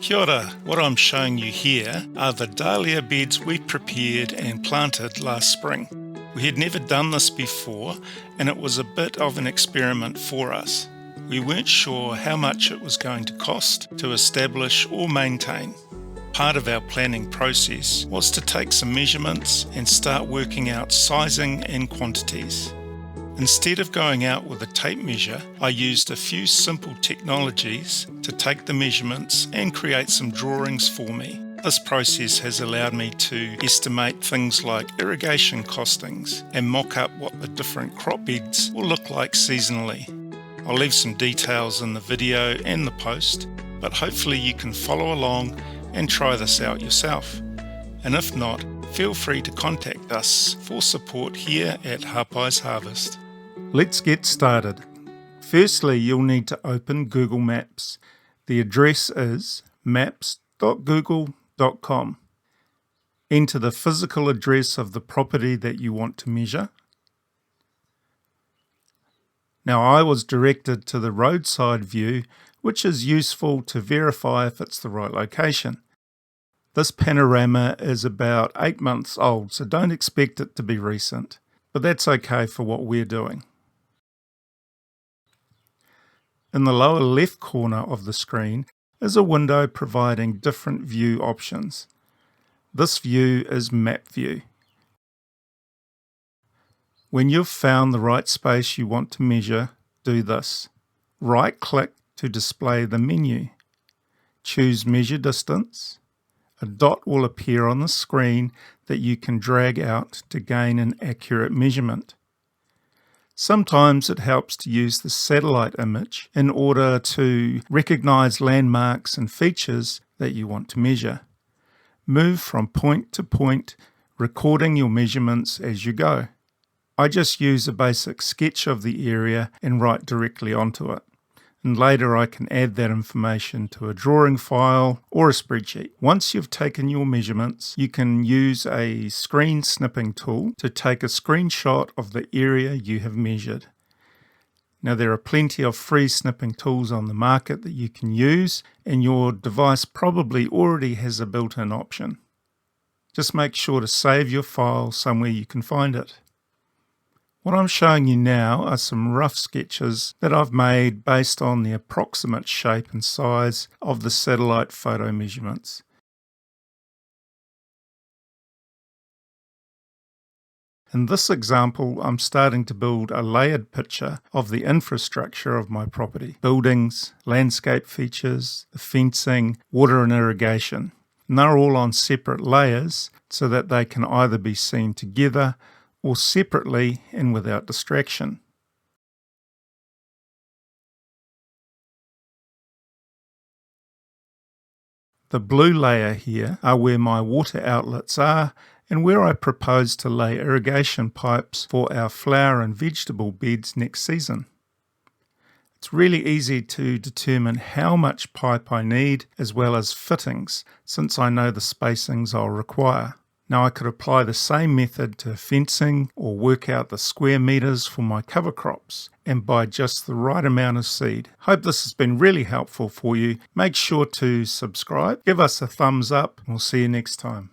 Kia ora. What I'm showing you here are the dahlia beds we prepared and planted last spring. We had never done this before and it was a bit of an experiment for us. We weren't sure how much it was going to cost to establish or maintain. Part of our planning process was to take some measurements and start working out sizing and quantities. Instead of going out with a tape measure, I used a few simple technologies to take the measurements and create some drawings for me. This process has allowed me to estimate things like irrigation costings and mock up what the different crop beds will look like seasonally. I'll leave some details in the video and the post, but hopefully you can follow along and try this out yourself. And if not, feel free to contact us for support here at Hapai's Harvest. Let's get started. Firstly, you'll need to open Google Maps. The address is maps.google.com. Enter the physical address of the property that you want to measure. Now, I was directed to the roadside view, which is useful to verify if it's the right location. This panorama is about 8 months old, so don't expect it to be recent, but that's okay for what we're doing. In the lower left corner of the screen is a window providing different view options. This view is Map View. When you've found the right space you want to measure, do this. Right-click to display the menu. Choose Measure Distance. A dot will appear on the screen that you can drag out to gain an accurate measurement. Sometimes it helps to use the satellite image in order to recognize landmarks and features that you want to measure. Move from point to point, recording your measurements as you go. I just use a basic sketch of the area and write directly onto it. And later I can add that information to a drawing file or a spreadsheet. Once you've taken your measurements, you can use a screen snipping tool to take a screenshot of the area you have measured. Now, there are plenty of free snipping tools on the market that you can use, and your device probably already has a built-in option. Just make sure to save your file somewhere you can find it. What I'm showing you now are some rough sketches that I've made based on the approximate shape and size of the satellite photo measurements. In this example, I'm starting to build a layered picture of the infrastructure of my property: buildings, landscape features, the fencing, water and irrigation. And they're all on separate layers so that they can either be seen together or separately and without distraction. The blue layer here are where my water outlets are and where I propose to lay irrigation pipes for our flower and vegetable beds next season. It's really easy to determine how much pipe I need as well as fittings, since I know the spacings I'll require. Now, I could apply the same method to fencing or work out the square meters for my cover crops and buy just the right amount of seed. Hope this has been really helpful for you. Make sure to subscribe, give us a thumbs up, and we'll see you next time.